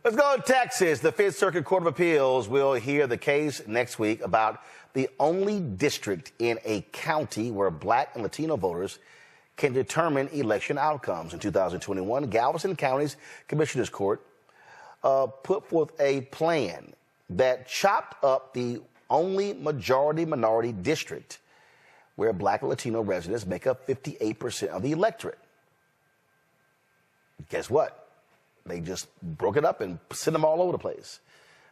Let's go to Texas. The Fifth Circuit Court of Appeals will hear the case next week about the only district in a county where Black and Latino voters can determine election outcomes. In 2021, Galveston County's Commissioner's Court put forth a plan that chopped up the only majority-minority district where Black and Latino residents make up 58% of the electorate. Guess what? They just broke it up and sent them all over the place.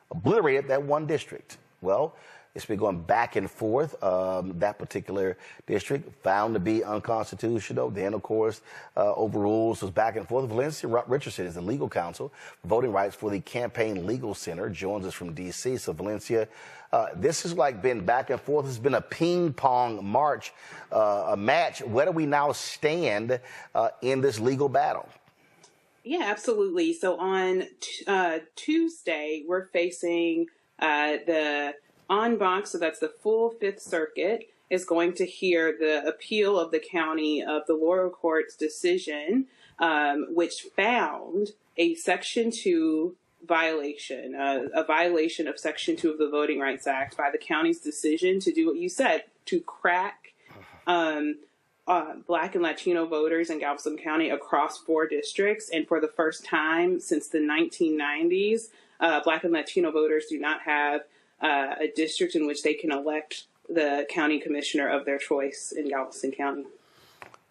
Obliterated that one district. Well, it's been going back and forth. That particular district found to be unconstitutional. Then, of course, overrules was back and forth. Valencia Richardson is the legal counsel for voting rights for the Campaign Legal Center. Joins us from D.C. So, Valencia, this has like been back and forth. It's been a ping-pong match. Where do we now stand in this legal battle? Yeah, absolutely. So on Tuesday, we're facing the en banc, so that's the full Fifth Circuit, is going to hear the appeal of the county of the lower court's decision, which found a Section 2 violation, a violation of Section 2 of the Voting Rights Act by the county's decision to do what you said, to crack Black and Latino voters in Galveston County across 4 districts. And for the first time since the 1990s, Black and Latino voters do not have a district in which they can elect the county commissioner of their choice in Galveston County.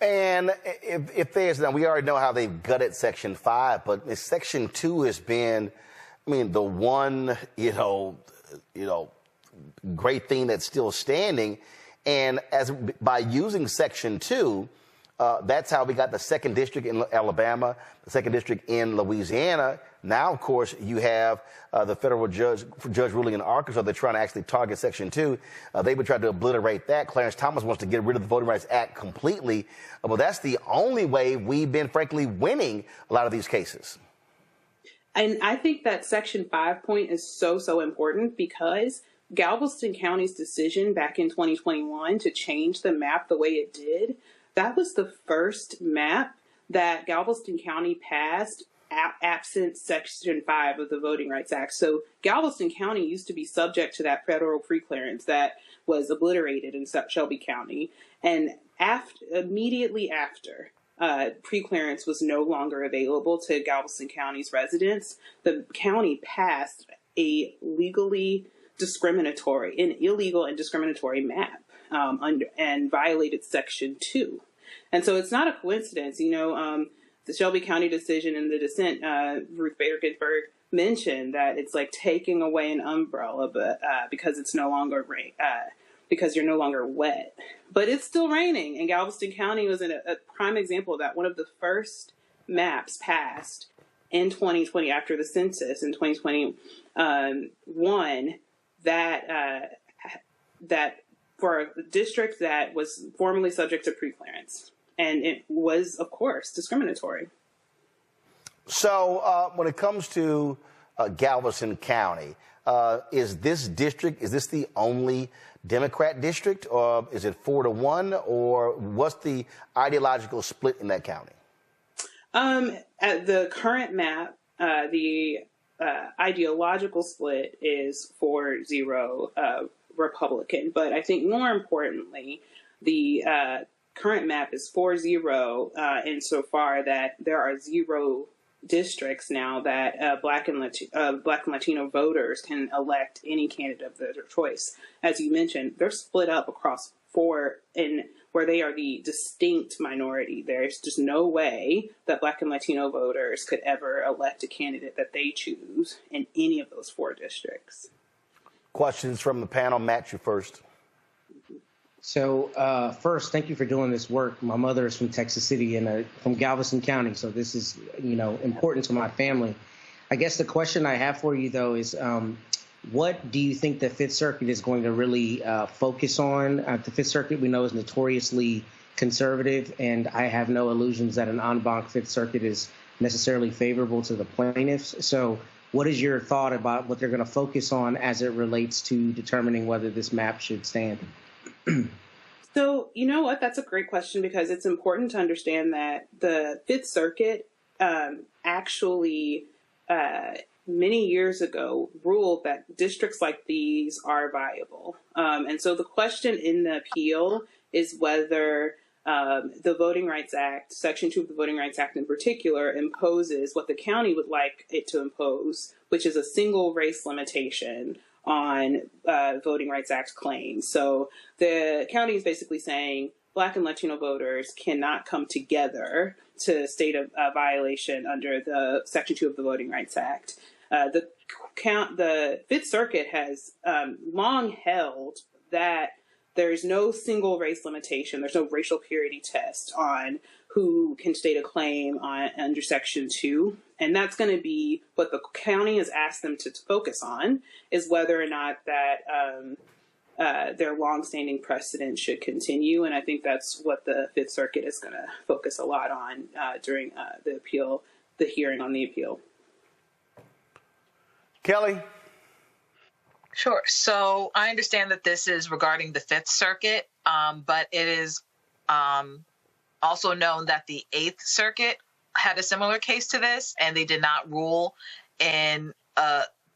And if there's, now we already know how they've gutted Section 5, but Section 2 has been, I mean, the one, great thing that's still standing. And by using Section 2, that's how we got the 2nd District in Alabama, the 2nd District in Louisiana. Now, of course, you have the federal judge ruling in Arkansas. They're trying to actually target Section 2. They've been trying to obliterate that. Clarence Thomas wants to get rid of the Voting Rights Act completely. Well, that's the only way we've been, frankly, winning a lot of these cases. And I think that Section 5 point is so important because Galveston County's decision back in 2021 to change the map the way it did, that was the first map that Galveston County passed absent Section 5 of the Voting Rights Act. So Galveston County used to be subject to that federal preclearance that was obliterated in Shelby County. And immediately after preclearance was no longer available to Galveston County's residents, the county passed a illegal and discriminatory map and violated Section 2. And so it's not a coincidence, the Shelby County decision in the dissent, Ruth Bader Ginsburg mentioned that it's like taking away an umbrella, but because it's no longer because you're no longer wet. But it's still raining, and Galveston County was a prime example of that. One of the first maps passed in 2020 after the census in 2021 that for a district that was formerly subject to preclearance. And it was, of course, discriminatory. So when it comes to Galveston County, is this the only Democrat district, or is it 4-1, or what's the ideological split in that county? At the current map, the ideological split is 4-0 Republican. But I think more importantly, the current map is 4-0 insofar that there are 0 districts now that Black and Latino voters can elect any candidate of their choice. As you mentioned, they're split up across 4 where they are the distinct minority. There's just no way that Black and Latino voters could ever elect a candidate that they choose in any of those 4 districts. Questions from the panel. Matt, you first. So first, thank you for doing this work. My mother is from Texas City and from Galveston County, so this is, important to my family. I guess the question I have for you, though, is what do you think the Fifth Circuit is going to really focus on? The Fifth Circuit, we know, is notoriously conservative, and I have no illusions that an en banc Fifth Circuit is necessarily favorable to the plaintiffs. So what is your thought about what they're going to focus on as it relates to determining whether this map should stand? So, you know what? That's a great question, because it's important to understand that the Fifth Circuit actually many years ago ruled that districts like these are viable. And so the question in the appeal is whether the Voting Rights Act, Section 2 of the Voting Rights Act in particular, imposes what the county would like it to impose, which is a single race limitation on Voting Rights Act claims. So the county is basically saying Black and Latino voters cannot come together to state a violation under the Section 2 of the Voting Rights Act. The Fifth Circuit has long held that there's no single race limitation. There's no racial purity test on who can state a claim under Section 2. And that's going to be what the county has asked them to focus on, is whether or not that their longstanding precedent should continue. And I think that's what the Fifth Circuit is going to focus a lot on during the hearing on the appeal. Kelly? Sure. So I understand that this is regarding the Fifth Circuit, but it is also known that the Eighth Circuit had a similar case to this, and they did not rule in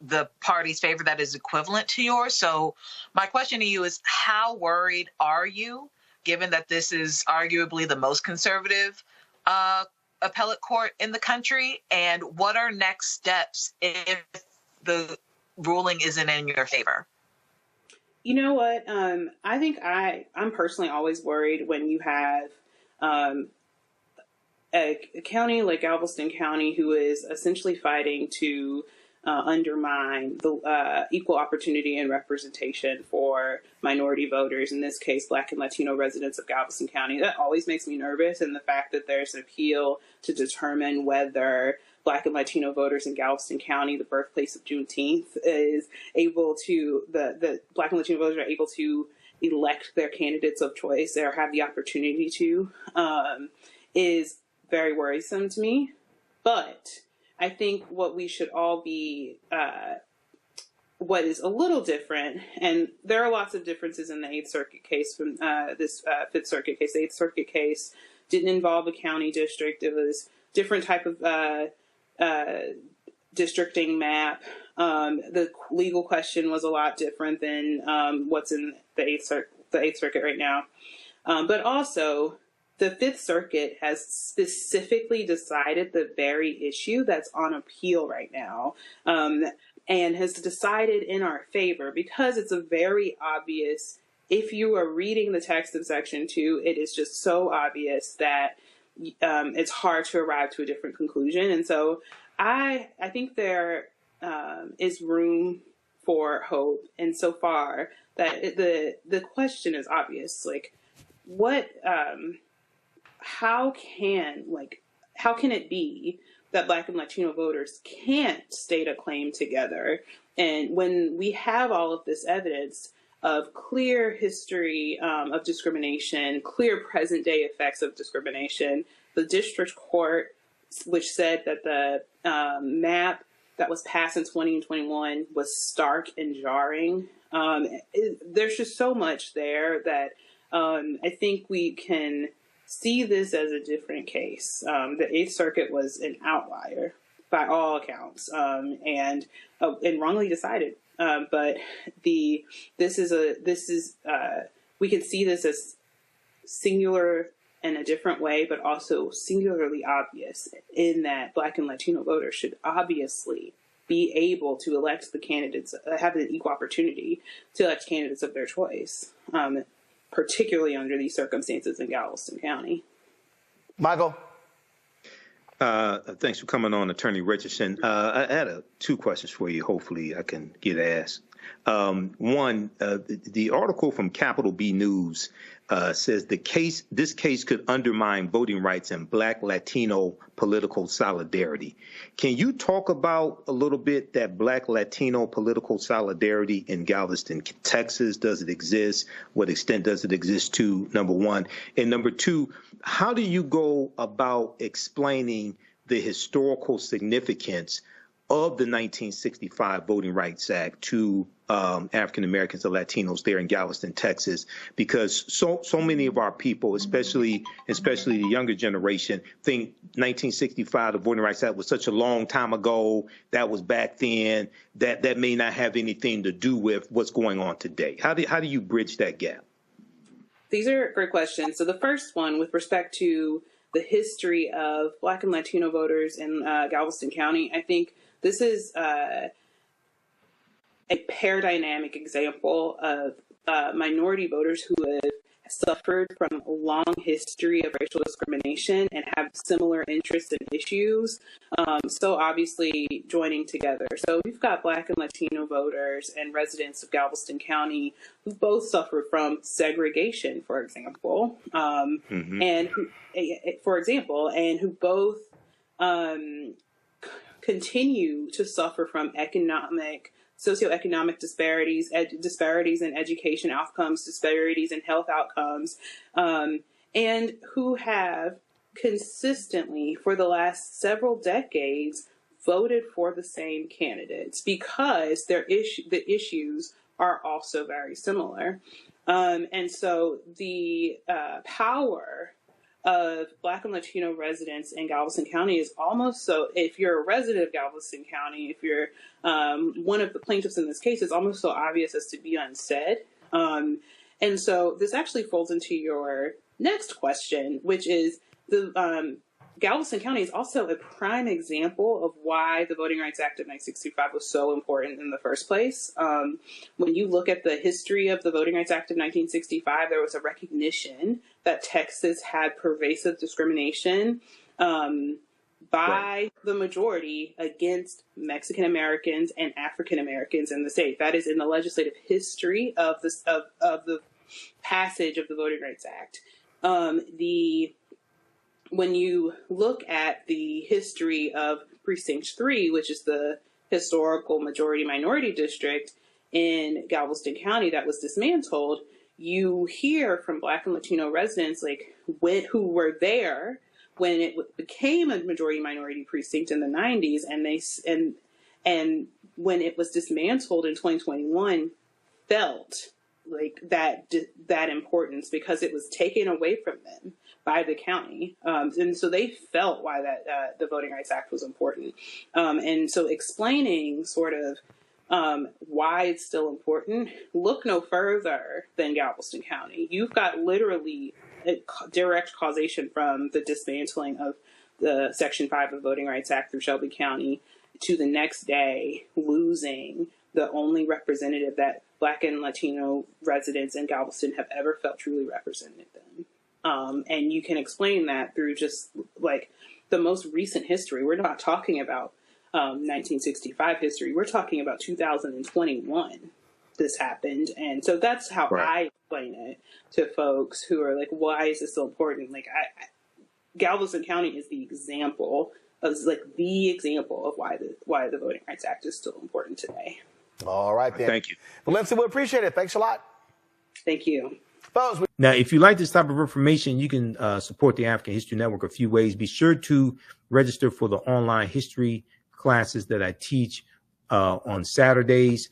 the party's favor that is equivalent to yours. So my question to you is, how worried are you, given that this is arguably the most conservative appellate court in the country, and what are next steps if the ruling isn't in your favor? You know what? I think I'm personally always worried when you have a county like Galveston County who is essentially fighting to undermine the equal opportunity and representation for minority voters, in this case, Black and Latino residents of Galveston County. That always makes me nervous, and the fact that there's an appeal to determine whether Black and Latino voters in Galveston County, the birthplace of Juneteenth, is able to, the Black and Latino voters are able to elect their candidates of choice or have the opportunity to, is very worrisome to me. But I think what we should all be, what is a little different, and there are lots of differences in the Eighth Circuit case from this Fifth Circuit case. The Eighth Circuit case didn't involve a county district. It was different type of districting map. The legal question was a lot different than what's in the Eighth Circuit right now. But also, the Fifth Circuit has specifically decided the very issue that's on appeal right now, and has decided in our favor because it's a very obvious, if you are reading the text of Section 2, it is just so obvious that it's hard to arrive to a different conclusion. And so I think there is room for hope insofar that the question is obvious. Like, what, how can it be that Black and Latino voters can't state a claim together? And when we have all of this evidence of clear history of discrimination, clear present day effects of discrimination, the district court, which said that the map that was passed in 2021 was stark and jarring. There's just so much there that I think we can see this as a different case. The Eighth Circuit was an outlier by all accounts, and wrongly decided. But we can see this as singular in a different way, but also singularly obvious in that Black and Latino voters should obviously be able to elect the candidates, have an equal opportunity to elect candidates of their choice, particularly under these circumstances in Galveston County. Michael? Thanks for coming on, Attorney Richardson. I had two questions for you. Hopefully I can get asked. One, the article from Capital B News says this case could undermine voting rights and Black Latino political solidarity. Can you talk about a little bit that Black Latino political solidarity in Galveston, Texas? Does it exist? What extent does it exist to, number one? And number two, how do you go about explaining the historical significance of the 1965 Voting Rights Act to African Americans and Latinos there in Galveston, Texas, because so many of our people, especially the younger generation, think 1965, the Voting Rights Act, was such a long time ago. That was back then. That may not have anything to do with what's going on today. How do you bridge that gap? These are great questions. So the first one, with respect to the history of Black and Latino voters in Galveston County, I think this is a paradigmatic example of minority voters who have suffered from a long history of racial discrimination and have similar interests and issues, so obviously joining together. So we've got Black and Latino voters and residents of Galveston County who both suffered from segregation, for example, and who both continue to suffer from socioeconomic disparities, disparities in education outcomes, disparities in health outcomes, and who have consistently, for the last several decades, voted for the same candidates because the issues are also very similar. And so the power of Black and Latino residents in Galveston County is almost so, if you're a resident of Galveston County, if you're one of the plaintiffs in this case, it's almost so obvious as to be unsaid. And so this actually folds into your next question, which is the Galveston County is also a prime example of why the Voting Rights Act of 1965 was so important in the first place. When you look at the history of the Voting Rights Act of 1965, there was a recognition that Texas had pervasive discrimination by the majority against Mexican Americans and African Americans in the state. That is in the legislative history of the passage of the Voting Rights Act. When you look at the history of Precinct 3, which is the historical majority-minority district in Galveston County that was dismantled, you hear from Black and Latino residents who were there when it became a majority-minority precinct in the 90s, and when it was dismantled in 2021, felt like that importance because it was taken away from them by the county. And so they felt why the Voting Rights Act was important. And so explaining sort of why it's still important, look no further than Galveston County. You've got literally a direct causation from the dismantling of the Section 5 of the Voting Rights Act through Shelby County to the next day losing the only representative that Black and Latino residents in Galveston have ever felt truly represented them. And you can explain that through just like the most recent history. We're not talking about 1965 history. We're talking about 2021. This happened. And so that's how I explain it to folks who are like, why is this so important? Like Galveston County is the example of why the Voting Rights Act is still important today. All right, then. Thank you. Valencia, we appreciate it. Thanks a lot. Thank you. Now, if you like this type of information, you can support the African History Network a few ways. Be sure to register for the online history classes that I teach on Saturdays.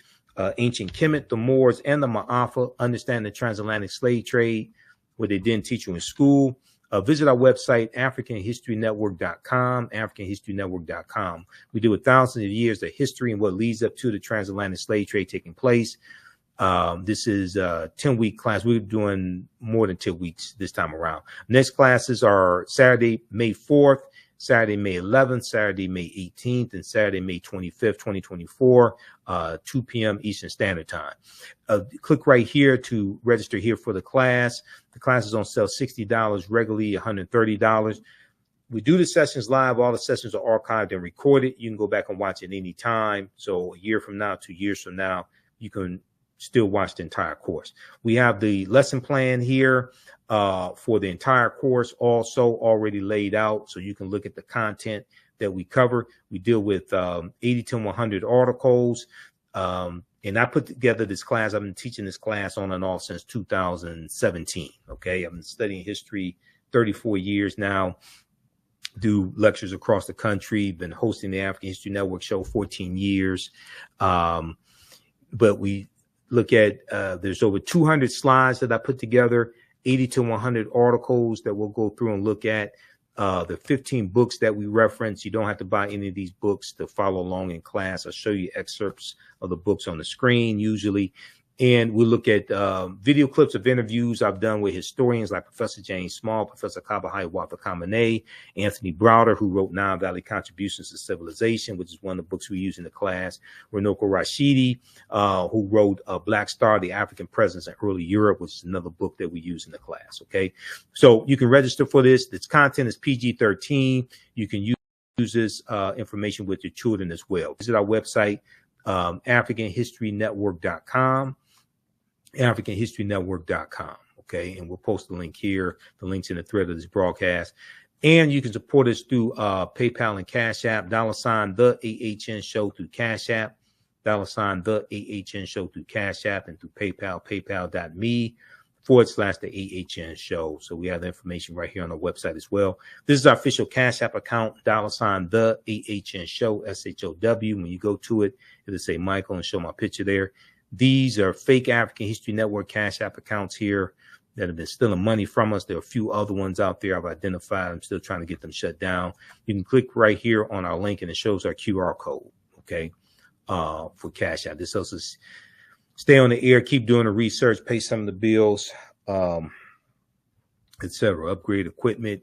Ancient Kemet, the Moors, and the Ma'afa, Understand the Transatlantic Slave Trade, where they didn't teach you in school. Visit our website, AfricanHistoryNetwork.com, AfricanHistoryNetwork.com. We deal with thousands of years of history and what leads up to the transatlantic slave trade taking place. This is a 10-week class. We're doing more than 2 weeks this time around. Next classes are Saturday, May 4th, Saturday, May 11th, Saturday, May 18th, and Saturday, May 25th, 2024, 2 p.m. Eastern Standard Time. Click right here to register here for the class. The class is on sale $60, regularly $130. We do the sessions live. All the sessions are archived and recorded. You can go back and watch it any time. So a year from now, 2 years from now, you can still watch the entire course. We have the lesson plan here for the entire course also already laid out, so you can look at the content that we cover. We deal with 80 to 100 articles, and I put together this class. I've been teaching this class on and off since 2017. Okay, I've been studying history 34 years now. do lectures across the country, been hosting the African History Network show 14 years. But we look at, there's over 200 slides that I put together, 80 to 100 articles that we'll go through and look at. The 15 books that we reference. You don't have to buy any of these books to follow along in class. I'll show you excerpts of the books on the screen usually. And we look at video clips of interviews I've done with historians like Professor James Small, Professor Kabahai Wapakamane, Anthony Browder, who wrote Nile Valley Contributions to Civilization, which is one of the books we use in the class, Runoko Rashidi, who wrote Black Star, The African Presence in Early Europe, which is another book that we use in the class, okay? So you can register for this. This content is PG-13. You can use this information with your children as well. Visit our website, AfricanHistoryNetwork.com. AfricanHistoryNetwork.com. Okay. And we'll post the link here. The link's in the thread of this broadcast. And you can support us through PayPal and Cash App, $the AHN show through Cash App, $the AHN show through Cash App, and through PayPal, paypal.me/the AHN show. So we have the information right here on our website as well. This is our official Cash App account, $the AHN show, SHOW. When you go to it, it'll say Michael and show my picture there. These are fake African History Network Cash App accounts here that have been stealing money from us. There are a few other ones out there I've identified. I'm still trying to get them shut down. You can click right here on our link and it shows our QR code, okay, for Cash App. This helps us stay on the air, keep doing the research, pay some of the bills, etc. Upgrade equipment.